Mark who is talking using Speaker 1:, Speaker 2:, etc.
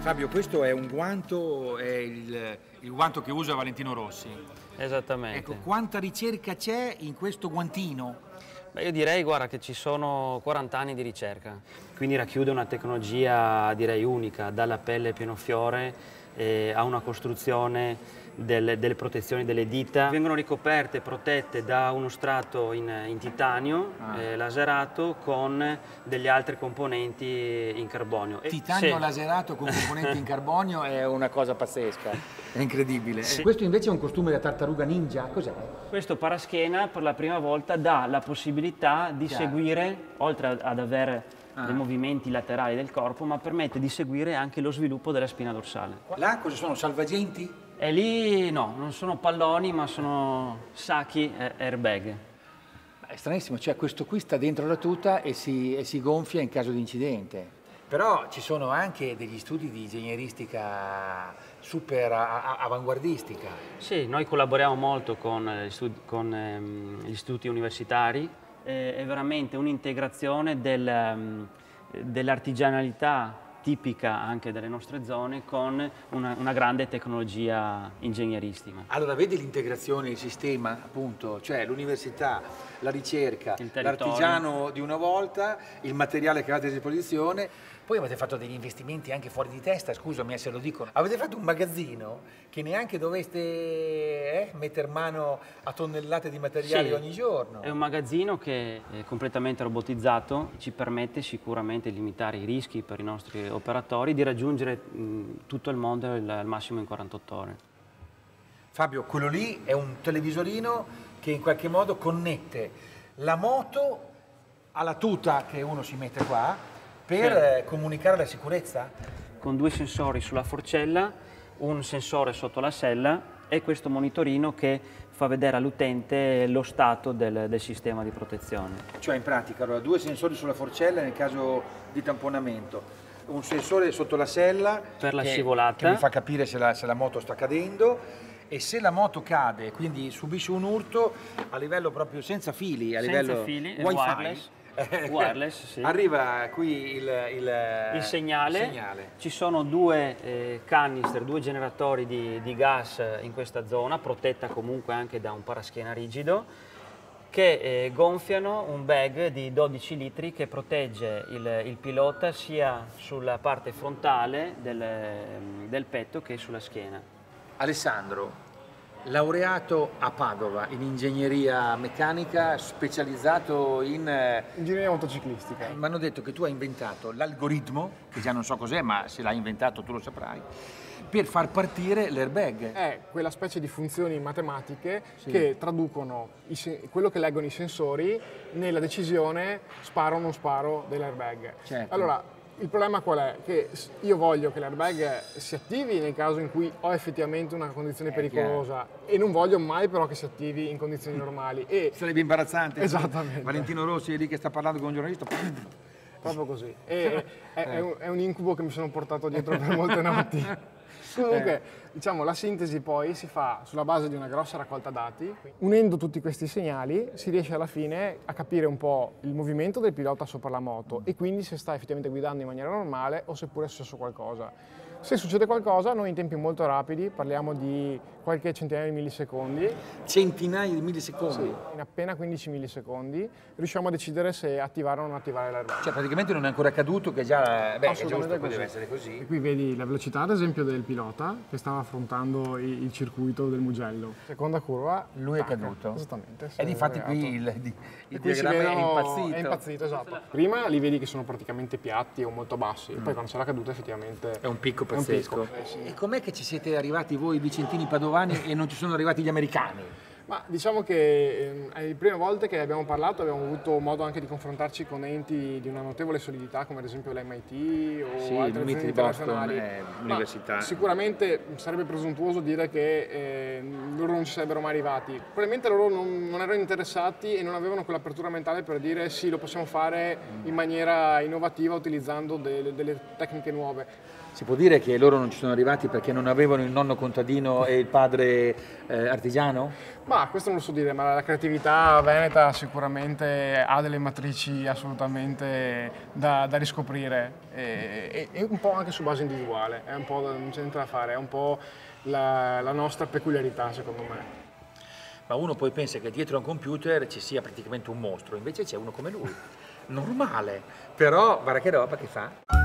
Speaker 1: Fabio, questo è un guanto, è il guanto che usa Valentino Rossi.
Speaker 2: Esattamente.
Speaker 1: Ecco, quanta ricerca c'è in questo guantino?
Speaker 2: Beh, io direi, guarda, che ci sono 40 anni di ricerca, quindi racchiude una tecnologia, direi, unica, dalla pelle pieno fiore a una costruzione delle protezioni delle dita. Vengono ricoperte, protette da uno strato in titanio laserato con degli altri componenti in carbonio.
Speaker 1: Titanio
Speaker 2: Sì.
Speaker 1: laserato con componenti in carbonio è una cosa pazzesca, è incredibile.
Speaker 2: Sì.
Speaker 1: Questo invece è un costume da tartaruga ninja, cos'è?
Speaker 2: Questo paraschiena per la prima volta dà la possibilità di seguire, oltre ad avere dei movimenti laterali del corpo, ma permette di seguire anche lo sviluppo della spina dorsale.
Speaker 1: Là cosa sono, salvagenti?
Speaker 2: E lì no, non sono palloni, ma sono sacchi airbag.
Speaker 1: È stranissimo, cioè questo qui sta dentro la tuta e si gonfia in caso di incidente. Però ci sono anche degli studi di ingegneristica super avanguardistica.
Speaker 2: Sì, noi collaboriamo molto con gli istituti universitari, è veramente un'integrazione dell'artigianalità tipica anche delle nostre zone con una grande tecnologia ingegneristica.
Speaker 1: Allora, vedi l'integrazione, il sistema, appunto, cioè l'università, la ricerca, l'artigiano di una volta, il materiale che avete a disposizione. Poi avete fatto degli investimenti anche fuori di testa, scusami se lo dicono. Avete fatto un magazzino che neanche doveste mettere mano a tonnellate di materiali ogni giorno.
Speaker 2: È un magazzino che è completamente robotizzato, ci permette sicuramente di limitare i rischi per i nostri operatori, di raggiungere tutto il mondo al massimo in 48 ore.
Speaker 1: Fabio, quello lì è un televisorino che in qualche modo connette la moto alla tuta che uno si mette qua per comunicare la sicurezza?
Speaker 2: Con 2 sensori sulla forcella, un sensore sotto la sella e questo monitorino che fa vedere all'utente lo stato del sistema di protezione.
Speaker 1: Cioè in pratica, allora, 2 sensori sulla forcella nel caso di tamponamento, un sensore sotto la sella
Speaker 2: per la scivolata
Speaker 1: che mi fa capire se la moto sta cadendo, e se la moto cade, quindi subisce un urto, a livello proprio senza fili, a livello
Speaker 2: fili,
Speaker 1: wifi,
Speaker 2: wireless, sì.
Speaker 1: Arriva qui il
Speaker 2: segnale. Ci sono 2 canister, 2 generatori di gas in questa zona, protetta comunque anche da un paraschiena rigido, che gonfiano un bag di 12 litri che protegge il pilota sia sulla parte frontale del petto che sulla schiena.
Speaker 1: Alessandro, laureato a Padova in ingegneria meccanica, specializzato in
Speaker 3: ingegneria motociclistica.
Speaker 1: Mi hanno detto che tu hai inventato l'algoritmo, che già non so cos'è, ma se l'hai inventato tu lo saprai, per far partire l'airbag.
Speaker 3: È quella specie di funzioni matematiche che traducono quello che leggono i sensori nella decisione sparo o non sparo dell'airbag.
Speaker 1: Certo.
Speaker 3: Allora, il problema qual è? Che io voglio che l'airbag si attivi nel caso in cui ho effettivamente una condizione pericolosa e non voglio mai però che si attivi in condizioni normali.
Speaker 1: Sarebbe imbarazzante.
Speaker 3: Esattamente.
Speaker 1: Valentino Rossi è lì che sta parlando con un giornalista.
Speaker 3: Proprio così. È un incubo che mi sono portato dietro per molte notti. Comunque, diciamo, la sintesi poi si fa sulla base di una grossa raccolta dati. Unendo tutti questi segnali si riesce alla fine a capire un po' il movimento del pilota sopra la moto e quindi se sta effettivamente guidando in maniera normale o seppure è successo qualcosa. Se succede qualcosa, noi in tempi molto rapidi, parliamo di qualche centinaia di millisecondi.
Speaker 1: Centinaia di millisecondi?
Speaker 3: Sì, in appena 15 millisecondi riusciamo a decidere se attivare o non attivare l'airbag.
Speaker 1: Cioè praticamente non è ancora accaduto, che già è
Speaker 3: Assolutamente
Speaker 1: giusto, deve essere così.
Speaker 3: E qui vedi la velocità ad esempio del pilota che stava affrontando il circuito del Mugello. Seconda curva.
Speaker 1: Lui è caduto?
Speaker 3: Esattamente.
Speaker 1: E difatti qui il diagramma è impazzito.
Speaker 3: È impazzito, esatto. Prima li vedi che sono praticamente piatti o molto bassi, poi quando c'è la caduta effettivamente
Speaker 1: è un picco pazzesco.
Speaker 3: Sì.
Speaker 1: E com'è che ci siete arrivati voi vicentini padovani e non ci sono arrivati gli americani?
Speaker 3: Ma diciamo che le prime volte che abbiamo parlato abbiamo avuto modo anche di confrontarci con enti di una notevole solidità come ad esempio l'MIT o altre aziende internazionali.
Speaker 1: L'università.
Speaker 3: Sicuramente sarebbe presuntuoso dire che loro non ci sarebbero mai arrivati. Probabilmente loro non erano interessati e non avevano quell'apertura mentale per dire sì, lo possiamo fare in maniera innovativa utilizzando delle tecniche nuove.
Speaker 1: Si può dire che loro non ci sono arrivati perché non avevano il nonno contadino e il padre artigiano?
Speaker 3: Ma questo non lo so dire, ma la creatività veneta sicuramente ha delle matrici assolutamente da riscoprire e un po' anche su base individuale, è un po', non c'è niente da fare, è un po' la nostra peculiarità secondo me.
Speaker 1: Ma uno poi pensa che dietro a un computer ci sia praticamente un mostro, invece c'è uno come lui, normale, però guarda che roba che fa.